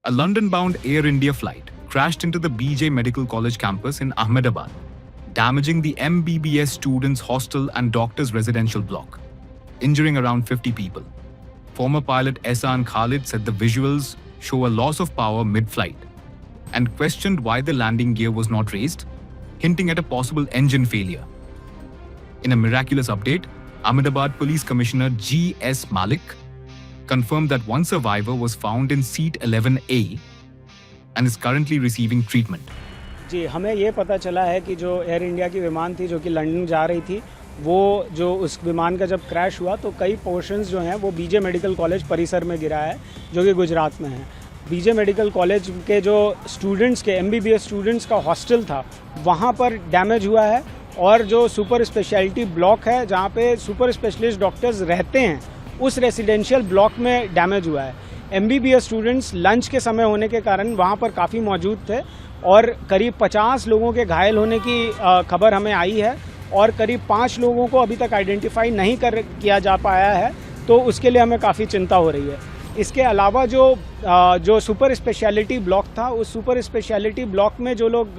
A London-bound Air India flight crashed into the BJ Medical College campus in Ahmedabad, damaging the MBBS students' hostel and doctors' residential block, injuring around 50 people. Former pilot Ehsan Khalid said the visuals show a loss of power mid-flight and questioned why the landing gear was not raised, hinting at a possible engine failure. In a miraculous update, Ahmedabad Police Commissioner G.S. Malik confirmed that one survivor was found in seat 11A and is currently receiving treatment. जी हमें ये पता चला है कि जो air India की विमान थी जो कि लंदन जा रही थी, वो जो उस विमान का जब क्रैश हुआ तो कई पोर्शंस जो हैं वो बीजे मेडिकल कॉलेज परिसर में गिरा है, जो कि गुजरात में है। बीजे मेडिकल कॉलेज के जो स्टूडेंट्स के MBBS स्टूडेंट्स का हॉस्टल था, वहाँ पर डैमेज हुआ है, और जो सुपर स्पेशलिटी ब्लॉक है जहाँ पे सुपर स्पेशलिस्ट डॉक्टर्स रहते हैं, उस रेसिडेंशियल ब्लॉक में डैमेज हुआ है। MBBS स्टूडेंट्स लंच के समय होने के कारण वहाँ पर काफ़ी मौजूद थे और करीब 50 लोगों के घायल होने की खबर हमें आई है, और करीब 5 लोगों को अभी तक आइडेंटिफाई नहीं किया जा पाया है, तो उसके लिए हमें काफ़ी चिंता हो रही है। इसके अलावा जो सुपर स्पेशलिटी ब्लॉक था, उस सुपर स्पेशलिटी ब्लॉक में जो लोग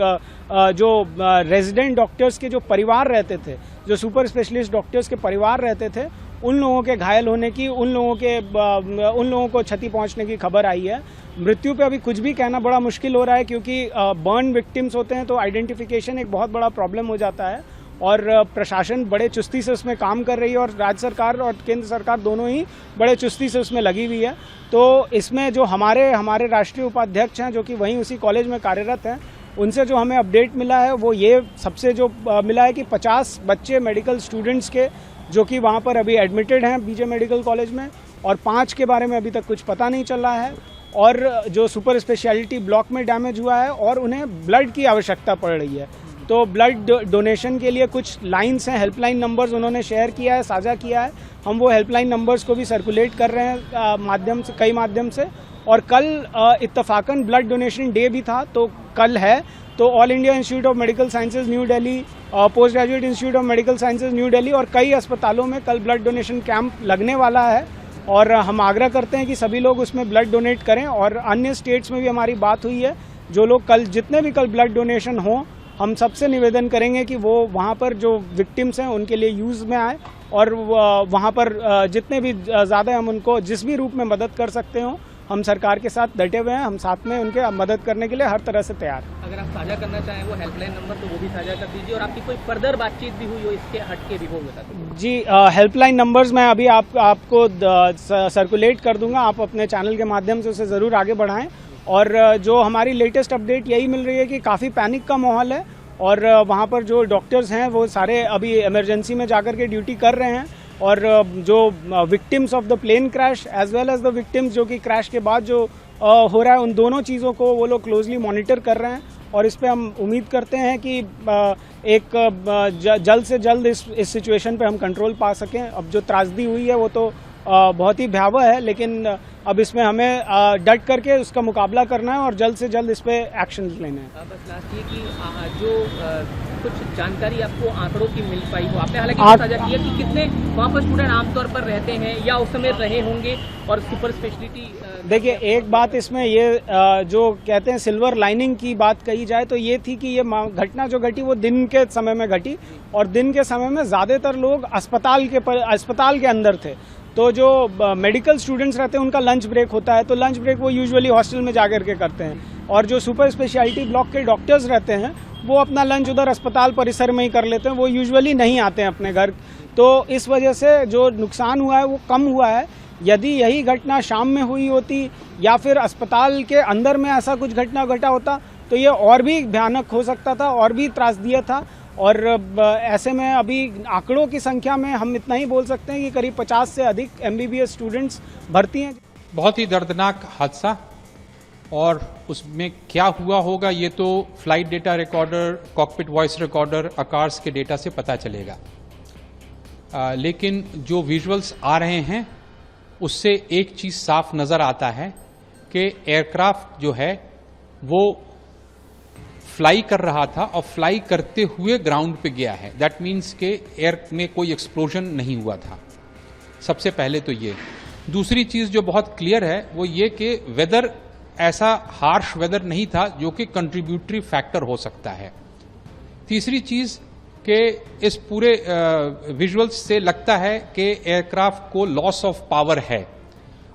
जो रेजिडेंट डॉक्टर्स के जो परिवार रहते थे, जो सुपर स्पेशलिस्ट डॉक्टर्स के परिवार रहते थे, उन लोगों के घायल होने की, उन लोगों को क्षति पहुंचने की खबर आई है। मृत्यु पे अभी कुछ भी कहना बड़ा मुश्किल हो रहा है, क्योंकि बर्न विक्टिम्स होते हैं तो आइडेंटिफिकेशन एक बहुत बड़ा प्रॉब्लम हो जाता है, और प्रशासन बड़े चुस्ती से उसमें काम कर रही है, और राज्य सरकार और केंद्र सरकार दोनों ही बड़े चुस्ती से उसमें लगी हुई है। तो इसमें जो हमारे राष्ट्रीय उपाध्यक्ष हैं, जो कि वहीं उसी कॉलेज में कार्यरत हैं, उनसे जो हमें अपडेट मिला है वो ये सबसे जो मिला है कि 50 बच्चे मेडिकल स्टूडेंट्स के जो कि वहाँ पर अभी एडमिटेड हैं बीजे मेडिकल कॉलेज में, और 5 के बारे में अभी तक कुछ पता नहीं चल रहा है, और जो सुपर स्पेशलिटी ब्लॉक में डैमेज हुआ है, और उन्हें ब्लड की आवश्यकता पड़ रही है। तो ब्लड डोनेशन के लिए कुछ लाइन्स हैं, हेल्पलाइन नंबर्स उन्होंने शेयर किया है, साझा किया है। हम वो हेल्पलाइन नंबर्स को भी सर्कुलेट कर रहे हैं कई माध्यम से। और कल इत्तफाकन ब्लड डोनेशन डे भी था, तो कल है, तो all India institute of medical sciences new Delhi, post graduate institute of medical sciences new Delhi और कई अस्पतालों में कल ब्लड डोनेशन कैंप लगने वाला है, और हम आग्रह करते हैं कि सभी लोग उसमें ब्लड डोनेट करें। और अन्य स्टेट्स में भी हमारी बात हुई है, जो लोग जितने भी कल ब्लड डोनेशन हो, हम सबसे निवेदन करेंगे कि वो वहाँ पर जो विक्टिम्स हैं उनके लिए यूज़ में आए, और वहाँ पर जितने भी ज़्यादा हम उनको जिस भी रूप में मदद कर सकते हो, हम सरकार के साथ डटे हुए हैं, हम साथ में उनके मदद करने के लिए हर तरह से तैयार हैं। अगर आप साझा करना चाहें वो हेल्पलाइन नंबर, तो वो भी साझा कर दीजिए, और आपकी कोई फर्दर बातचीत भी हुई हो इसके हटके भी वो बता दीजिए। जी, हेल्पलाइन नंबर्स मैं अभी आपको सर्कुलेट कर दूंगा, आप अपने चैनल के माध्यम से उसे ज़रूर आगे बढ़ाएं। और जो हमारी लेटेस्ट अपडेट यही मिल रही है कि काफ़ी पैनिक का माहौल है, और वहाँ पर जो डॉक्टर्स हैं वो सारे अभी इमरजेंसी में जाकर के ड्यूटी कर रहे हैं, और जो victims of the plane crash as well as the victims जो कि क्रैश के बाद जो हो रहा है, उन दोनों चीज़ों को वो लोग क्लोजली मॉनिटर कर रहे हैं, और इस पे हम उम्मीद करते हैं कि एक जल्द से जल्द इस सिचुएशन पे हम कंट्रोल पा सकें। अब जो त्रासदी हुई है वो तो बहुत ही भयावह है, लेकिन अब इसमें हमें डट करके उसका मुकाबला करना है और जल्द से जल्द इस पे एक्शन लेने हैं। बस लास्ट ये कि जो कुछ जानकारी आपको आंकड़ों की मिल पाई हो, आपने हालांकि साझा किया कि कितने वहाँ पर स्टूडेंट आमतौर पर रहते हैं या उस समय रहे होंगे, और सुपर स्पेशलिटी। देखिए, एक बात इसमें ये जो कहते हैं सिल्वर लाइनिंग की बात कही जाए तो ये थी कि ये घटना जो घटी वो दिन के समय में घटी, और दिन के समय में ज़्यादातर लोग अस्पताल के अंदर थे। तो जो मेडिकल स्टूडेंट्स रहते हैं उनका लंच ब्रेक होता है, तो लंच ब्रेक वो यूजुअली हॉस्टल में जाकर के करते हैं, और जो सुपर स्पेशलिटी ब्लॉक के डॉक्टर्स रहते हैं वो अपना लंच उधर अस्पताल परिसर में ही कर लेते हैं, वो यूजुअली नहीं आते हैं अपने घर। तो इस वजह से जो नुकसान हुआ है वो कम हुआ है। यदि यही घटना शाम में हुई होती या फिर अस्पताल के अंदर में ऐसा कुछ घटना घटा होता तो ये और भी भयानक हो सकता था, और भी त्रासदीय था। और ऐसे में अभी आंकड़ों की संख्या में हम इतना ही बोल सकते हैं कि करीब 50 से अधिक MBBS स्टूडेंट्स भर्ती हैं। बहुत ही दर्दनाक हादसा, और उसमें क्या हुआ होगा ये तो flight data recorder, cockpit voice recorder, ACARS के डेटा से पता चलेगा। लेकिन जो विजुअल्स आ रहे हैं उससे एक चीज साफ नजर आता है कि एयरक्राफ्ट जो है वो फ्लाई कर रहा था, और फ्लाई करते हुए ग्राउंड पे गया है। दैट मीन्स के एयर में कोई एक्सप्लोजन नहीं हुआ था। सबसे पहले तो ये। दूसरी चीज जो बहुत क्लियर है वो ये कि वेदर ऐसा हार्श वेदर नहीं था जो कि कंट्रीब्यूटरी फैक्टर हो सकता है। तीसरी चीज कि इस पूरे विजुअल्स से लगता है कि एयरक्राफ्ट को लॉस ऑफ पावर है।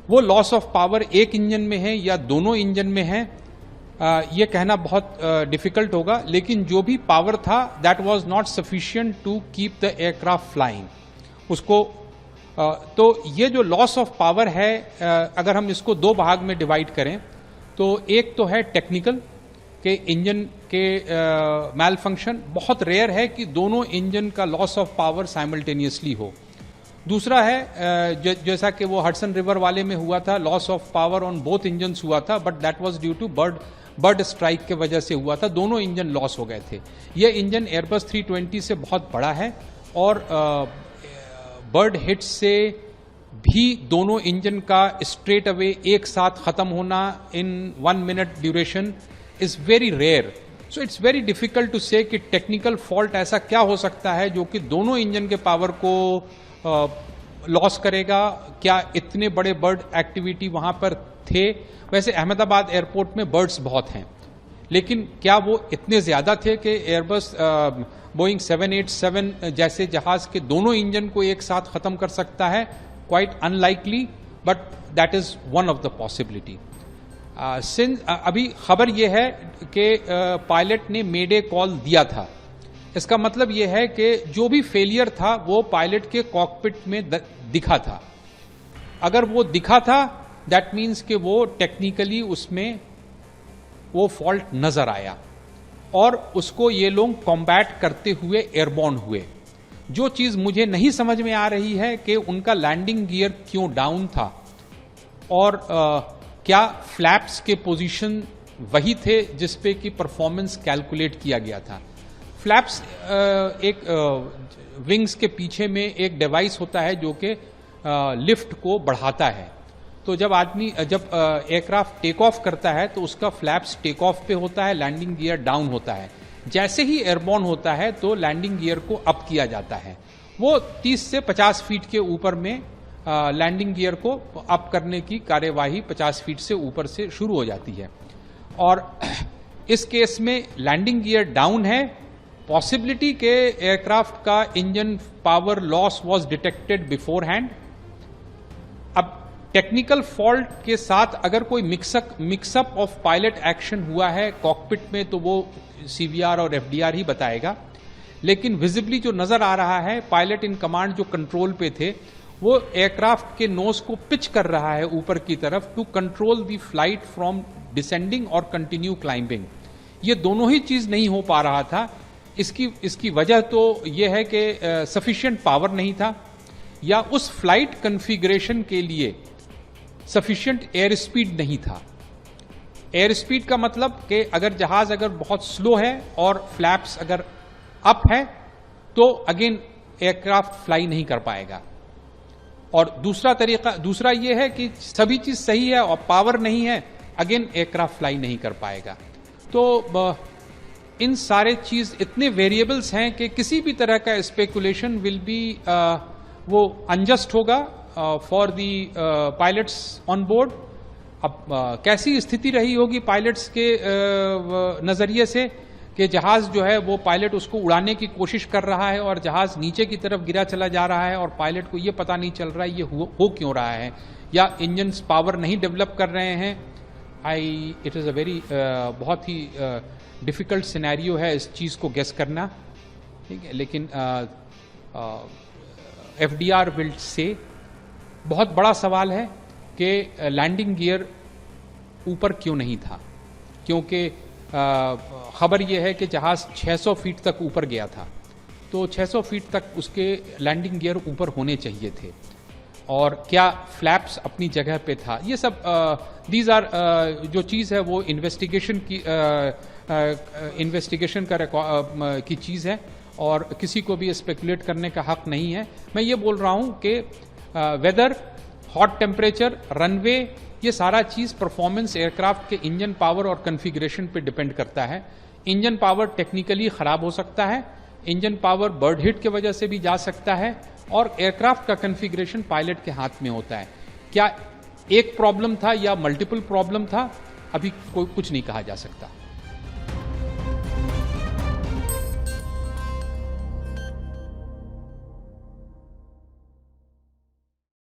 वो लॉस ऑफ पावर एक इंजन में है या दोनों इंजन में है, ये कहना बहुत डिफिकल्ट होगा, लेकिन जो भी पावर था that was not sufficient to keep the aircraft flying. उसको तो ये जो लॉस ऑफ पावर है, अगर हम इसको दो भाग में डिवाइड करें तो एक तो है टेक्निकल के इंजन के मैल फंक्शन। बहुत रेयर है कि दोनों इंजन का लॉस ऑफ पावर साइमल्टेनियसली हो। दूसरा है जैसा कि वो हडसन रिवर वाले में हुआ था, loss of power on both engines हुआ था, but that was due to bird strike के वजह से हुआ था। दोनों इंजन लॉस हो गए थे। ये इंजन एयरबस 320 से बहुत बड़ा है और बर्ड हिट से भी दोनों इंजन का स्ट्रेट अवे एक साथ खत्म होना in 1 minute duration is very rare. So it's very difficult to say कि टेक्निकल फॉल्ट ऐसा क्या हो सकता है जो कि दोनों इंजन के पावर को लॉस करेगा। क्या इतने बड़े बर्ड एक्टिविटी वहां पर थे? वैसे अहमदाबाद एयरपोर्ट में बर्ड्स बहुत हैं, लेकिन क्या वो इतने ज्यादा थे कि एयरबस बोइंग 787 जैसे जहाज के दोनों इंजन को एक साथ खत्म कर सकता है? Quite unlikely, but that is one of the possibility. अभी खबर यह है कि पायलट ने मेडे कॉल दिया था। इसका मतलब यह है कि जो भी फेलियर था वो पायलट के कॉकपिट में दिखा था। अगर वो दिखा था दैट मीन्स कि वो टेक्निकली उसमें वो फॉल्ट नजर आया और उसको ये लोग कॉम्बैट करते हुए एयरबॉर्न हुए। जो चीज मुझे नहीं समझ में आ रही है कि उनका लैंडिंग गियर क्यों डाउन था और क्या फ्लैप्स के पोजीशन वही थे जिस पे कि परफॉर्मेंस कैलकुलेट किया गया था। फ्लैप्स एक विंग्स के पीछे में एक डिवाइस होता है जो कि लिफ्ट को बढ़ाता है। तो जब एयरक्राफ्ट टेक ऑफ करता है तो उसका फ्लैप्स टेक ऑफ पे होता है, लैंडिंग गियर डाउन होता है। जैसे ही एयरबॉर्न होता है तो लैंडिंग गियर को अप किया जाता है। वो 30 से 50 फीट के ऊपर में लैंडिंग गियर को अप करने की कार्यवाही 50 फीट से ऊपर से शुरू हो जाती है। और इस केस में लैंडिंग गियर डाउन है। पॉसिबिलिटी के एयरक्राफ्ट का engine power loss was detected before hand. अब टेक्निकल फॉल्ट के साथ अगर कोई मिक्सअप ऑफ पायलट एक्शन हुआ है कॉकपिट में तो वो सीवीआर और एफडीआर ही बताएगा। लेकिन विजिबली जो नजर आ रहा है, पायलट इन कमांड जो कंट्रोल पे थे वो एयरक्राफ्ट के नोज को पिच कर रहा है ऊपर की तरफ to control the flight from descending और कंटिन्यू क्लाइंबिंग। ये दोनों ही चीज नहीं हो पा रहा था। इसकी वजह तो यह है कि सफिशिएंट पावर नहीं था या उस फ्लाइट कॉन्फ़िगरेशन के लिए सफिशिएंट एयर स्पीड नहीं था। एयर स्पीड का मतलब कि अगर बहुत स्लो है और फ्लैप्स अगर अप है तो अगेन एयरक्राफ्ट फ्लाई नहीं कर पाएगा। और दूसरा यह है कि सभी चीज सही है और पावर नहीं है, अगेन एयरक्राफ्ट फ्लाई नहीं कर पाएगा। तो इन सारे चीज इतने वेरिएबल्स हैं कि किसी भी तरह का स्पेकुलेशन विल बी वो अनजस्ट होगा for the pilots on board. अब कैसी स्थिति रही होगी पायलट्स के नजरिए से कि जहाज जो है वो पायलट उसको उड़ाने की कोशिश कर रहा है और जहाज नीचे की तरफ गिरा चला जा रहा है और पायलट को ये पता नहीं चल रहा है ये हो क्यों रहा है, या इंजन्स पावर नहीं डेवलप कर रहे हैं। इट इज अ वेरी बहुत ही डिफिकल्ट सिनेरियो है इस चीज को गेस करना, ठीक है। लेकिन एफडीआर विल से बहुत बड़ा सवाल है कि लैंडिंग गियर ऊपर क्यों नहीं था, क्योंकि खबर यह है कि जहाज 600 फीट तक ऊपर गया था, तो 600 फीट तक उसके लैंडिंग गियर ऊपर होने चाहिए थे। और क्या फ्लैप्स अपनी जगह पे था, ये सब दीज आर जो चीज़ है वो इन्वेस्टिगेशन की चीज़ है और किसी को भी स्पेकुलेट करने का हक नहीं है। मैं ये बोल रहा हूं कि वेदर, हॉट टेम्परेचर, रनवे, ये सारा चीज परफॉर्मेंस एयरक्राफ्ट के इंजन पावर और कॉन्फ़िगरेशन पे डिपेंड करता है। इंजन पावर टेक्निकली खराब हो सकता है, इंजन पावर बर्ड हिट की वजह से भी जा सकता है, और एयरक्राफ्ट का कॉन्फ़िगरेशन पायलट के हाथ में होता है। क्या एक प्रॉब्लम था या मल्टीपल प्रॉब्लम था, अभी कोई कुछ नहीं कहा जा सकता।